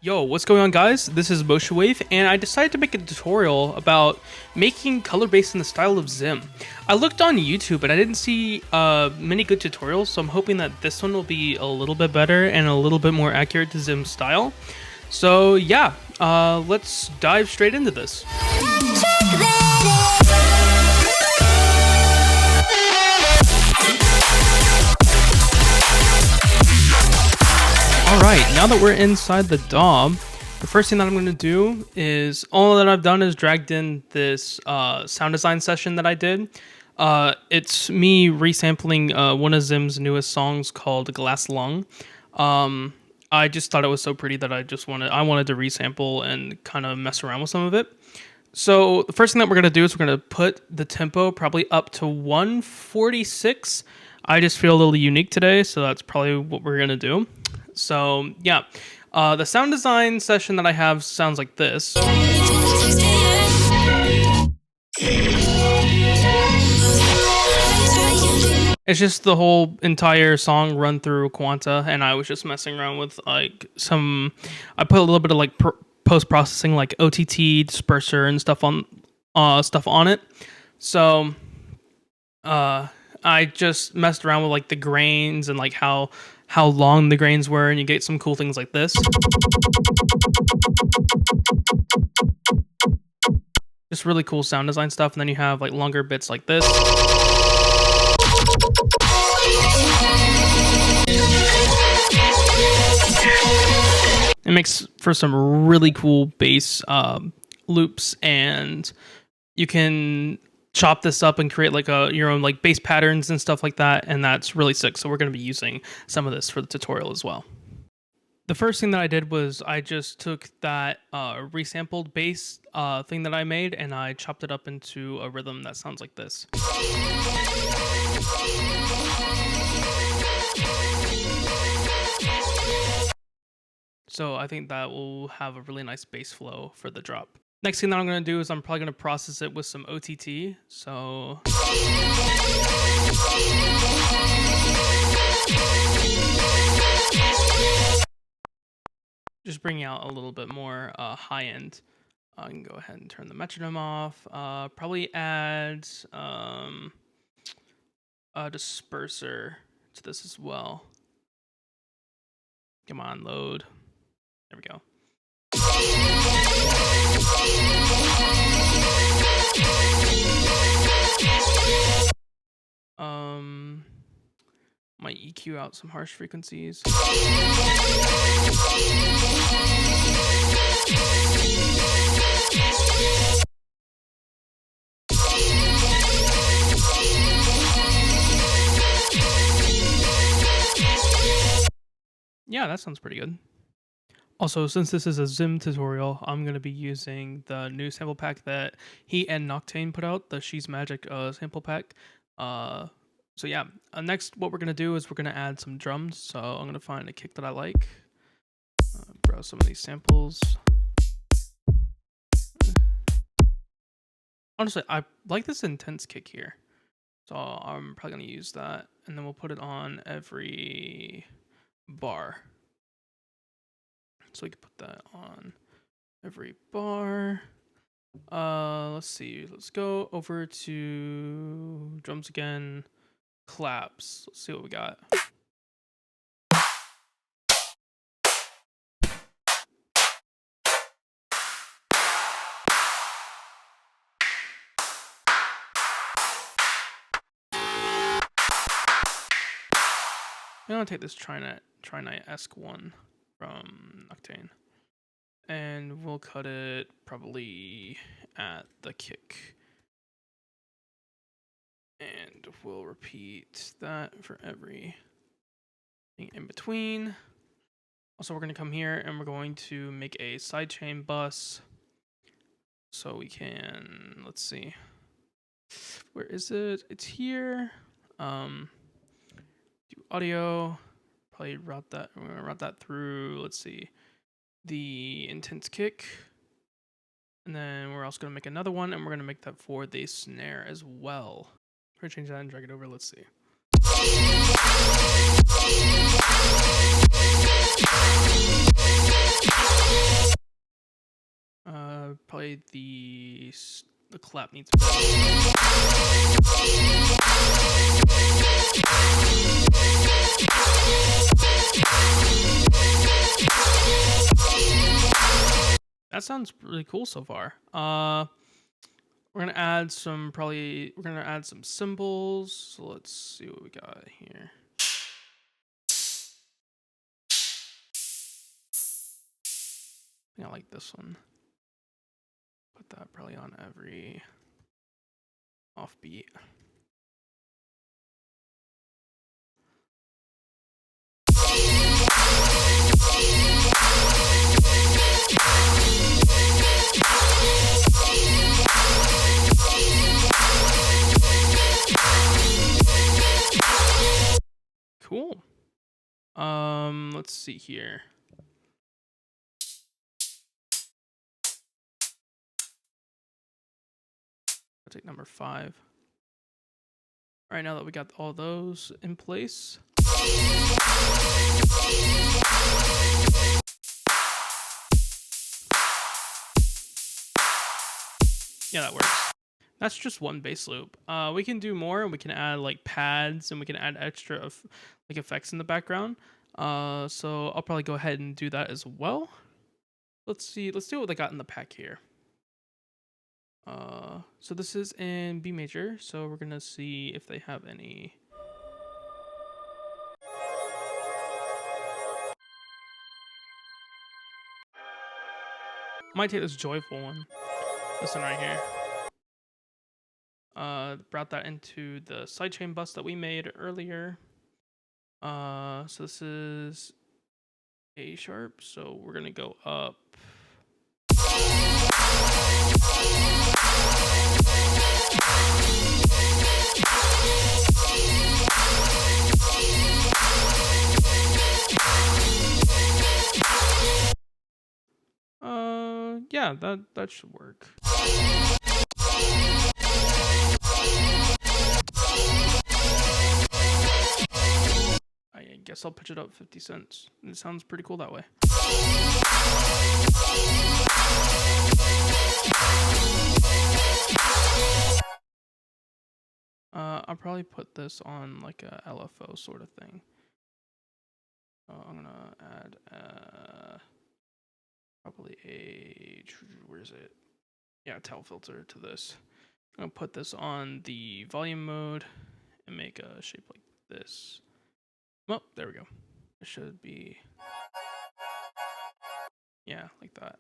Yo, what's going on, guys? This is Motionwave, and I decided to make a tutorial about making color based in the style of ximm. I looked on YouTube and I didn't see many good tutorials, so I'm hoping that this one will be a little bit better and a little bit more accurate to ximm style. So yeah, let's dive straight into this. Alright, now that we're inside the DAW, the first thing that I'm going to do is, all that I've done is dragged in this sound design session that I did. It's me resampling one of ximm's newest songs called Glass Lung. I just thought it was so pretty that I wanted to resample and kind of mess around with some of it. So the first thing that we're going to do is we're going to put the tempo probably up to 146. I just feel a little unique today, so that's probably what we're going to do. So yeah, the sound design session that I have sounds like this. It's just the whole entire song run through Quanta, and I was just messing around with I put a little bit of like post-processing, like OTT, disperser, and stuff on it. So I just messed around with like the grains and like how long the grains were, and you get some cool things like this. Just really cool sound design stuff, and then you have like longer bits like this. It makes for some really cool bass loops, and you can chop this up and create like your own like bass patterns and stuff like that, and that's really sick. So we're going to be using some of this for the tutorial as well. The first thing that I did was I just took that resampled bass thing that I made, and I chopped it up into a rhythm that sounds like this. So I think that will have a really nice bass flow for the drop. Next thing that I'm going to do is I'm probably going to process it with some OTT. So just bringing out a little bit more high end. I can go ahead and turn the metronome off. Probably add a disperser to this as well. Come on, load. There we go. Might EQ out some harsh frequencies. Yeah, that sounds pretty good. Also, since this is a ximm tutorial, I'm going to be using the new sample pack that he and Noctane put out, the She's Magic sample pack. So yeah, next what we're going to do is we're going to add some drums. So I'm going to find a kick that I like. Browse some of these samples. Honestly, I like this intense kick here. So I'm probably going to use that. And then we'll put it on every bar. So we can put that on every bar. Let's see. Let's go over to drums again. Claps. Let's see what we got. I'm gonna take this Trinite-esque one from Noctane, and we'll cut it probably at the kick, and we'll repeat that for every thing in between. Also, we're going to come here and we're going to make a sidechain bus, so we can, let's see, where is it? It's here. Do audio. Probably route that. We're gonna route that through. Let's see, the intense kick, and then we're also gonna make another one, and we're gonna make that for the snare as well. We're gonna change that and drag it over. Let's see. why the clap needs. That sounds really cool so far. We're gonna add some cymbals. So let's see what we got here. I think I like this one. Put that probably on every offbeat. Cool. Let's see here. I'll take number 5. All right, now that we got all those in place. Yeah, that works. That's just one bass loop. We can do more. We can add like pads and we can add extra like effects in the background. So I'll probably go ahead and do that as well. Let's see what they got in the pack here. So this is in B major. So we're gonna see if they have any. Might take this joyful one. This one right here. Brought that into the sidechain bus that we made earlier. So this is A sharp, so we're gonna go up. Yeah, that should work. I guess I'll pitch it up 50 cents. It sounds pretty cool that way. I'll probably put this on like a LFO sort of thing. I'm gonna add probably where is it? Yeah, towel filter to this. I'm gonna put this on the volume mode and make a shape like this. Oh, there we go. It should be, yeah, like that.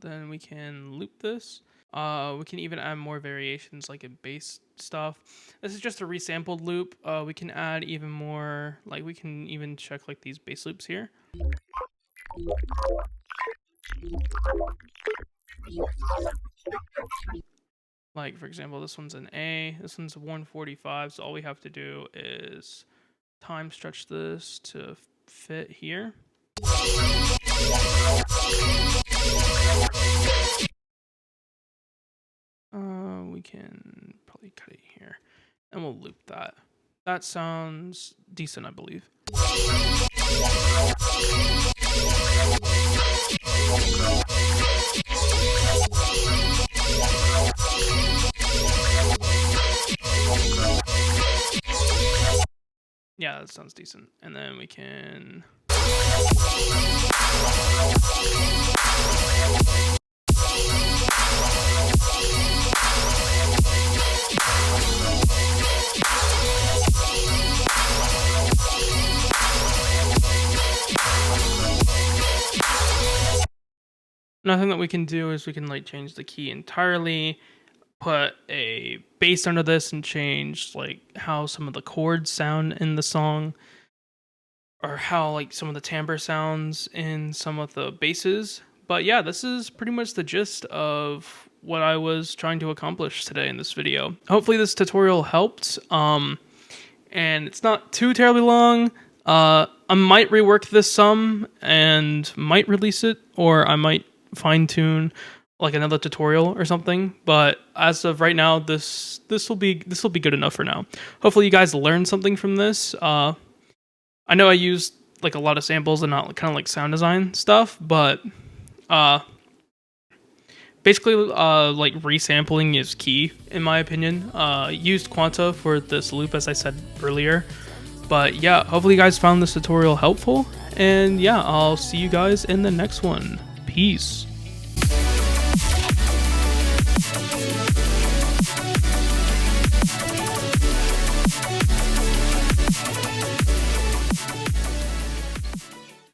Then we can loop this. We can even add more variations like in bass stuff. This is just a resampled loop. We can add even more, like we can even check like these bass loops here. Like for example, this one's an A, this one's 145, so all we have to do is time stretch this to fit here. We can probably cut it here and we'll loop that. That sounds decent, I believe. Yeah, that sounds decent. And then we can Nothing that we can do is we can like change the key entirely, put a bass under this and change like how some of the chords sound in the song, or how like some of the timbre sounds in some of the basses. But yeah, this is pretty much the gist of what I was trying to accomplish today in this video. Hopefully this tutorial helped. And it's not too terribly long. I might rework this some and might release it, or I might fine tune like another tutorial or something. But as of right now, this will be good enough for now. Hopefully you guys learned something from this. I know I used like a lot of samples and not kind of like sound design stuff, but basically like resampling is key in my opinion. Used Quanta for this loop as I said earlier. But yeah, hopefully you guys found this tutorial helpful, and yeah, I'll see you guys in the next one. Peace.